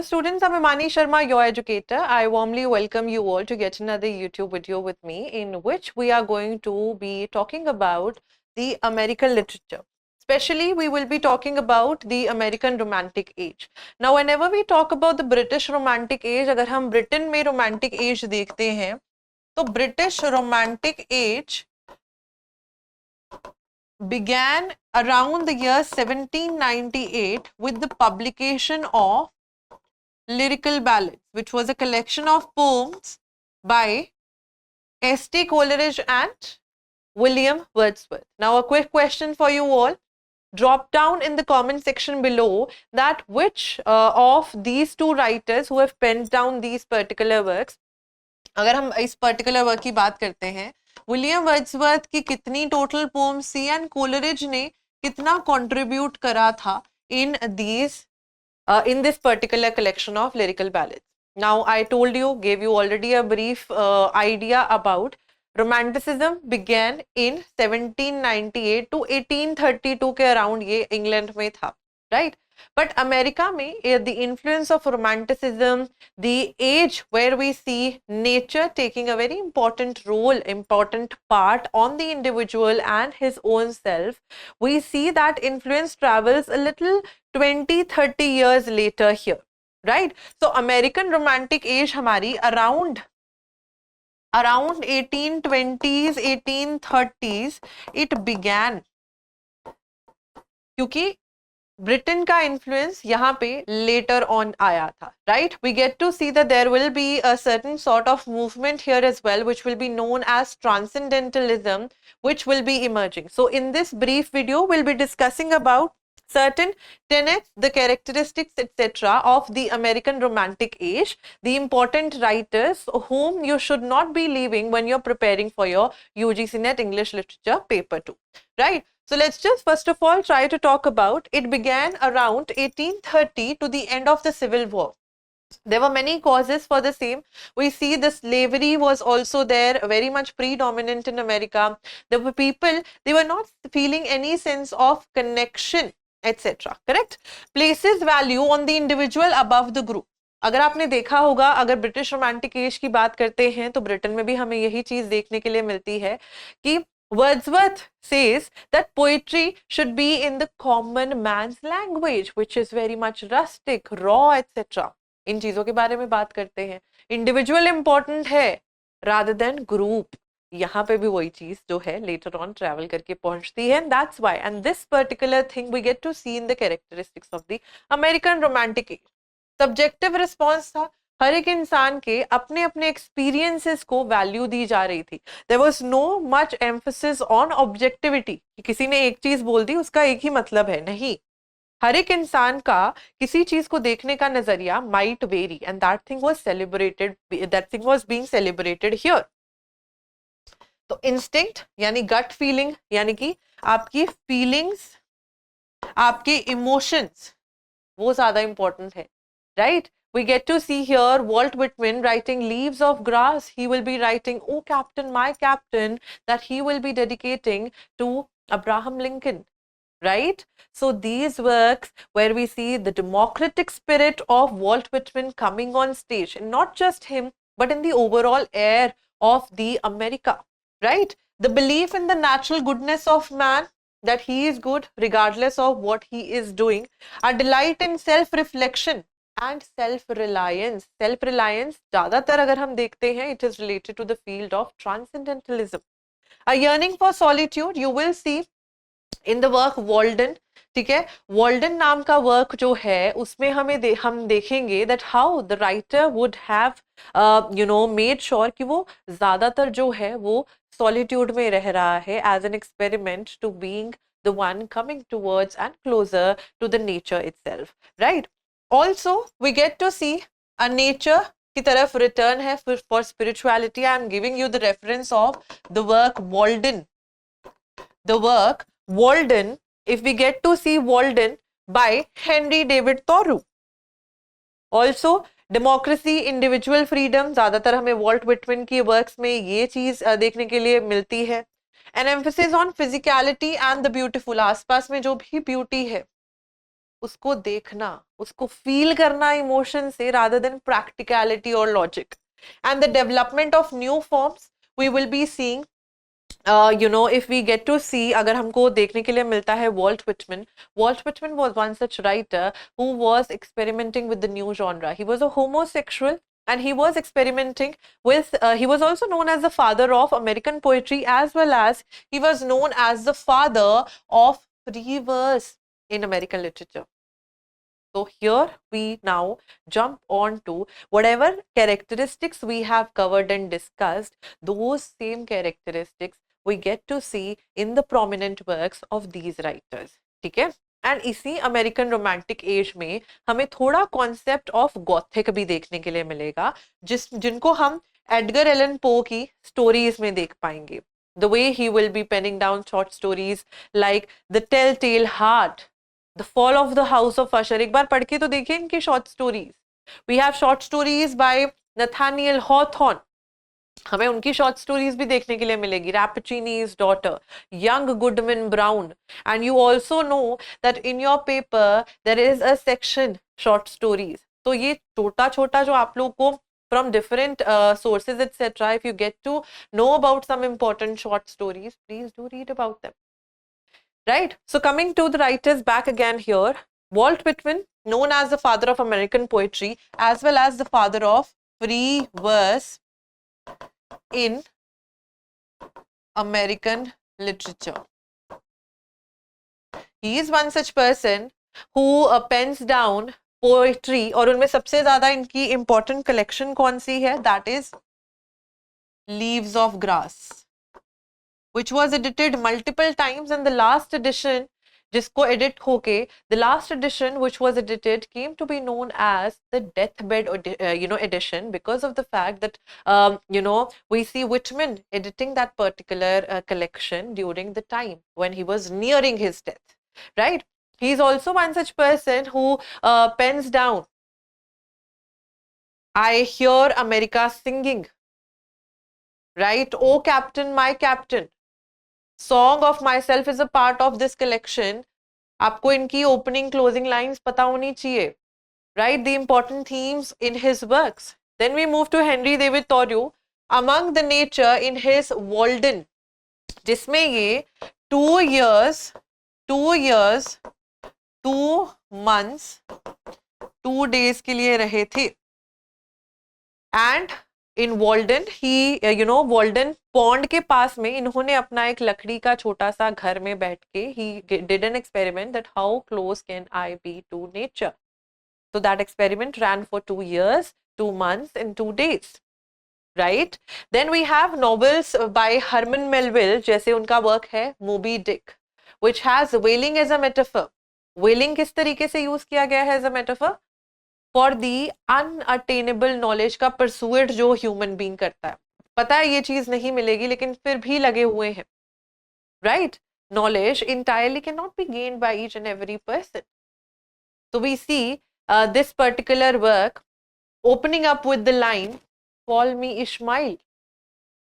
Hello students, I'm Imani Sharma, your educator. I warmly welcome you all to get another YouTube video with me in which we are going to be talking about the American literature. Especially, we will be talking about the American Romantic Age. Now, whenever we talk about the British Romantic Age, अगर हम Britain में Romantic Age देखते हैं, तो British Romantic Age began around the year 1798 with the publication of Lyrical Ballads, which was a collection of poems by S.T. Coleridge and William Wordsworth. Now, a quick question for you all. Drop down in the comment section below that which of these two writers who have penned down these particular works, अगर हम इस particular work की बात करते हैं, William Wordsworth की कितनी total poems थी एंड कोलरिज ने कितना कंट्रीब्यूट करा था in these in this particular collection of lyrical ballads. Now, I told you, gave you already a brief idea about Romanticism began in 1798 to 1832 के around ये England में था, right? But America में the influence of Romanticism, the age where we see nature taking a very important role, important part on the individual and his own self, we see that influence travels a little 20-30 years later here, right? So American Romantic Age हमारी around 1820s, 1830s it began, क्योंकि Britain का influence यहाँ पे later on आया था, right? We get to see that there will be a certain sort of movement here as well which will be known as transcendentalism which will be emerging. So in this brief video we'll be discussing about certain tenets, the characteristics, etc. of the American Romantic Age, the important writers whom you should not be leaving when you're preparing for your UGC NET English Literature paper 2, right? So let's just first of all try to talk about it. Began around 1830 to the end of the Civil War. There were many causes for the same. We see the slavery was also there, very much predominant in America. There were people, they were not feeling any sense of connection, etc. Correct? Places value on the individual above the group. अगर आपने देखा होगा, अगर British romantic as की बात करते हैं तो ब्रिटेन में भी हमें यही चीज देखने के लिए मिलती है कि Wordsworth says that poetry should be in the common man's language, which is very much rustic, raw, etc. इन चीजों के बारे में बात करते हैं. इंडिविजुअल इंपॉर्टेंट है rather than group. यहाँ पे भी वही चीज जो है later on travel करके पहुंचती है, and that's why. And this particular thing we get to see in the characteristics of the American Romantic Age. Subjective response था, हर एक इंसान के अपने अपने एक्सपीरियंसेस को वैल्यू दी जा रही थी. There was no much emphasis on objectivity कि किसी ने एक चीज बोल दी उसका एक ही मतलब है, नहीं. हर एक इंसान का किसी चीज को देखने का नजरिया might very and that thing was celebrated, that thing was being celebrated here. तो इंस्टिंक्ट यानी गट फीलिंग, यानी कि आपकी फीलिंग्स, आपके इमोशंस, वो ज्यादा इंपॉर्टेंट है, right? We get to see here Walt Whitman writing Leaves of Grass. He will be writing, "Oh Captain, my Captain," that he will be dedicating to Abraham Lincoln, right? So these works where we see the democratic spirit of Walt Whitman coming on stage, and not just him, but in the overall air of the America, right? The belief in the natural goodness of man, that he is good regardless of what he is doing, a delight in self-reflection and self-reliance. Self-reliance ज़्यादातर अगर हम देखते हैं, it is related to the field of transcendentalism. A yearning for solitude, you will see in the work Walden. ठीक है, Walden नाम का work जो है उसमें हम देखेंगे that how the writer would have made sure कि वो ज़्यादातर जो है वो solitude में रह रहा है as an experiment to being the one coming towards and closer to the nature itself, right? Also, we get to see a nature की तरफ return है for spirituality. I am giving you the reference of the work Walden. The work Walden, if we get to see Walden by Henry David Thoreau. Also, democracy, individual freedom, ज़्यादातर हमें Walt Whitman की works में ये चीज़ देखने के लिए मिलती है. An emphasis on physicality and the beautiful. आसपास में जो भी beauty है उसको देखना, उसको फील करना इमोशन से rather than practicality or logic. And the development of new forms we will be seeing, if we get to see, अगर हमको देखने के लिए मिलता है Walt Whitman. Walt Whitman was one such writer who was experimenting with the new genre. He was a homosexual and he was experimenting with, he was also known as the father of American poetry, as well as he was known as the father of free verse in American literature. So here we now jump on to whatever characteristics we have covered and discussed, those same characteristics we get to see in the prominent works of these writers. ठीक है? And इसी American romantic as में हमें थोड़ा concept of Gothic भी देखने के लिए मिलेगा, जिनको हम एडगर एलन पो की स्टोरीज में देख पाएंगे. The way he will be penning down short stories like The Telltale Heart, The Fall of the House of Usher. एक बार पढ़ के तो देखिए इनकी short stories. We have short stories by Nathaniel Hawthorne. हमें उनकी शॉर्ट स्टोरीज भी देखने के लिए मिलेगी. Rappaccini's Daughter, Young Goodman Brown. And you also know that in your paper there is a section short stories. तो ये छोटा छोटा जो आप लोग को from different sources etc, if you get to know about some important short stories, please do read about them. Right? So coming to the writers back again here, Walt Whitman, known as the father of American poetry as well as the father of free verse in American literature. He is one such person who pens down poetry, और उनमें सबसे ज्यादा इनकी important collection कौन सी है? That is Leaves of Grass, which was edited multiple times, and the last edition जिसको edit होके, the last edition which was edited came to be known as the deathbed edition, because of the fact that we see Whitman editing that particular collection during the time when he was nearing his death, right? He is also one such person who pens down I Hear America Singing, right? Oh Captain, My Captain. Song of Myself is a part of this collection. आपको इनकी opening closing lines पता होनी चाहिए, right? The important themes in his works. Then we move to Henry David Thoreau, Among the Nature in his Walden, जिसमें ये 2 years, 2 months, 2 days के लिए रहे थे. And in Walden, Walden pond के पास में इन्होंने अपना एक लकड़ी का छोटा सा घर में बैठ के he did an experiment that how close can I be to nature. So that experiment ran for 2 years, 2 months and 2 days. Right? Then we have novels by Herman Melville, जैसे उनका work है Moby Dick, which has whaling as a metaphor. Whaling किस तरीके से use किया गया है as a metaphor? For the unattainable knowledge का pursuit जो human being करता है. पता है ये चीज नहीं मिलेगी लेकिन फिर भी लगे हुए हैं. Right? Knowledge entirely cannot be gained by each and every person. So we see this particular work opening up with the line, Call me Ishmael.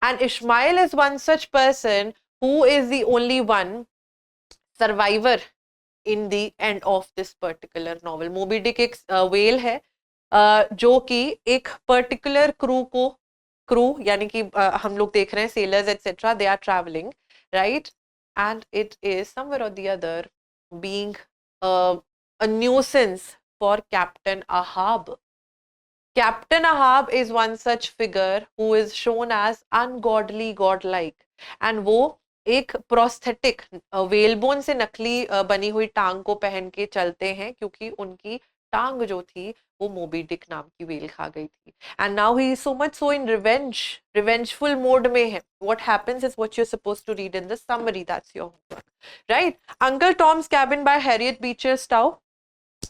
And Ishmael is one such person who is the only one survivor in the end of this particular novel. Moby Dick एक whale है जो कि एक particular crew यानी कि हम लोग देख रहे हैं sailors etc, they are traveling, right? And it is somewhere or the other being a nuisance for Captain Ahab. Captain Ahab is one such figure who is shown as ungodly godlike, and वो एक prosthetic वेलबोन से नकली बनी हुई टांग को पहन के चलते हैं क्योंकि उनकी टांग जो थी वो मोबी डिक नाम की वेल खा गई थी. And now he is so much so in revengeful mode में है. What happens is what you are supposed to read in the summary, that's your homework, right? Uncle Tom's Cabin by Harriet Beecher Stowe.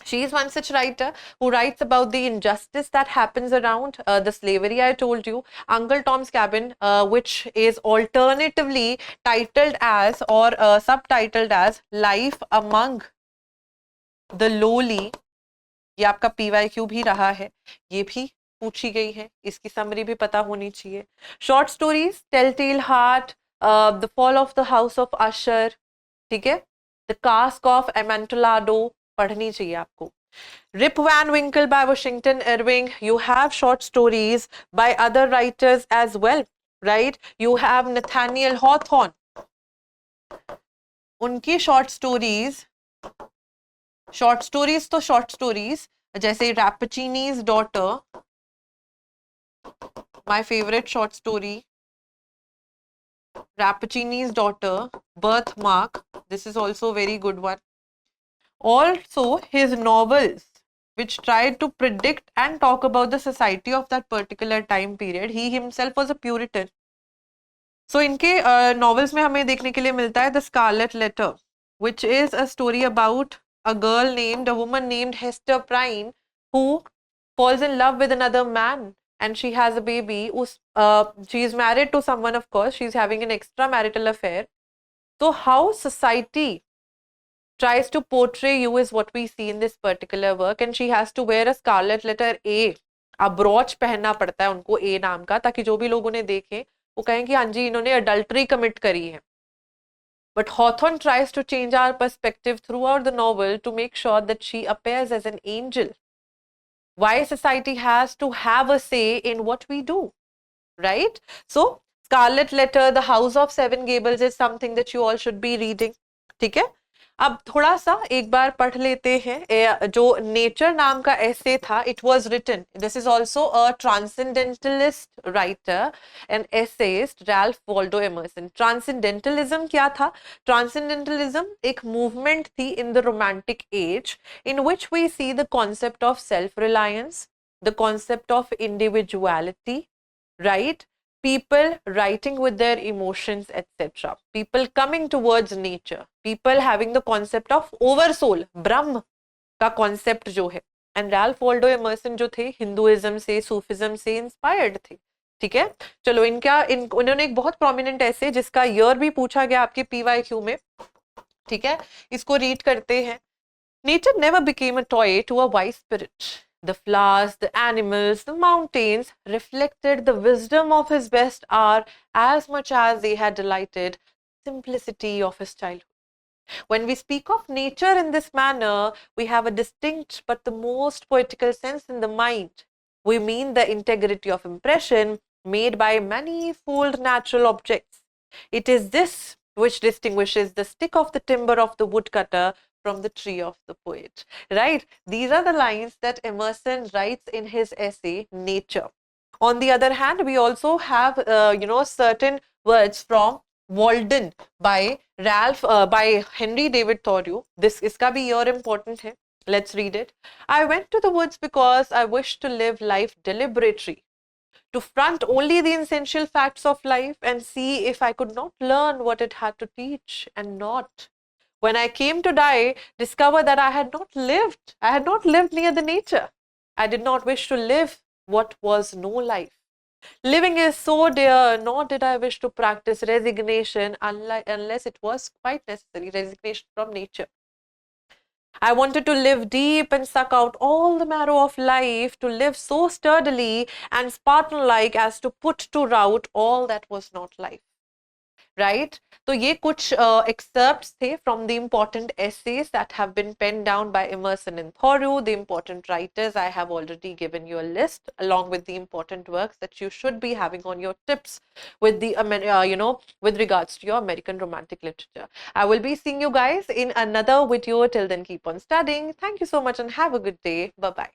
She is one such writer who writes about the injustice that happens around the slavery I told you. Uncle Tom's Cabin, which is alternatively titled as or subtitled as Life Among the Lowly. ये आपका PYQ भी रहा है, ये भी पूछी गई है, इसकी समरी भी पता होनी चाहिए. Short stories, Telltale Heart, The Fall of the House of Usher, ठीक है? The Cask of Amontillado, पढ़नी चाहिए आपको. Rip Van Winkle by Washington Irving. You have short stories by other writers as well, right? You have Nathaniel Hawthorne. उनकी short stories तो short stories जैसे Rappaccini's Daughter, my favorite short story, Rappaccini's Daughter, Birthmark, this is also a very good one. Also his novels which tried to predict and talk about the society of that particular time period. He himself was a Puritan. So इनके novels में हमें देखने के लिए मिलता है The Scarlet Letter, which is a story about a woman named Hester Prynne, who falls in love with another man and she has a baby. She is married to someone, of course, she's having an extramarital affair. So how society tries to portray you is what we see in this particular work, and she has to wear a scarlet letter A. अब brooch पहनना पड़ता है उनको A नाम का, ताकि जो भी लोग उन्हें देखें वो कहें कि हाँ जी इन्होंने अडल्ट्री कमिट करी है. But Hawthorne tries to change our perspective throughout the novel to make sure that she appears as an angel. Why society has to have a say in what we do, right? So Scarlet Letter, The House of Seven Gables is something that you all should be reading. ठीक है. अब थोड़ा सा एक बार पढ़ लेते हैं जो नेचर नाम का ऐसे था. It was written, this is also a transcendentalist writer and essayist, Ralph Waldo Emerson. Transcendentalism क्या था? ट्रांसेंडेंटलिज्म एक मूवमेंट थी in the romantic age in which we see the concept of self reliance, the concept of individuality, right? People writing with their emotions, etc. People coming towards nature. People having the concept of oversoul, ब्रह्म का concept जो है. And Ralph Waldo Emerson जो थे Hinduism से, Sufism से inspired थे. ठीक है. चलो उन्होंने एक बहुत प्रोमिनेंट ऐसे जिसका ईयर भी पूछा गया आपके PYQ में. ठीक है, इसको रीड करते हैं. Nature never became a toy to a wise spirit. The flowers, the animals, the mountains reflected the wisdom of his best hour as much as they had delighted simplicity of his childhood. When we speak of nature in this manner, we have a distinct but the most poetical sense in the mind. We mean the integrity of impression made by manifold natural objects. It is this which distinguishes the stick of the timber of the woodcutter from the tree of the poet, right? These are the lines that Emerson writes in his essay, Nature. On the other hand, we also have, certain words from Walden by Henry David Thoreau. Iska bhi year important hai. Let's read it. I went to the woods because I wished to live life deliberately, to front only the essential facts of life and see if I could not learn what it had to teach and not. When I came to die, discover that I had not lived. I had not lived near the nature. I did not wish to live what was no life. Living is so dear, nor did I wish to practice resignation unless it was quite necessary, resignation from nature. I wanted to live deep and suck out all the marrow of life, to live so sturdily and Spartan-like as to put to rout all that was not life. Right? तो ये कुछ excerpts थे from the important essays that have been penned down by Emerson and Thoreau, the important writers. I have already given you a list along with the important works that you should be having on your tips with the with regards to your American romantic literature. I will be seeing you guys in another video. Till then, keep on studying. Thank you so much and have a good day. Bye bye.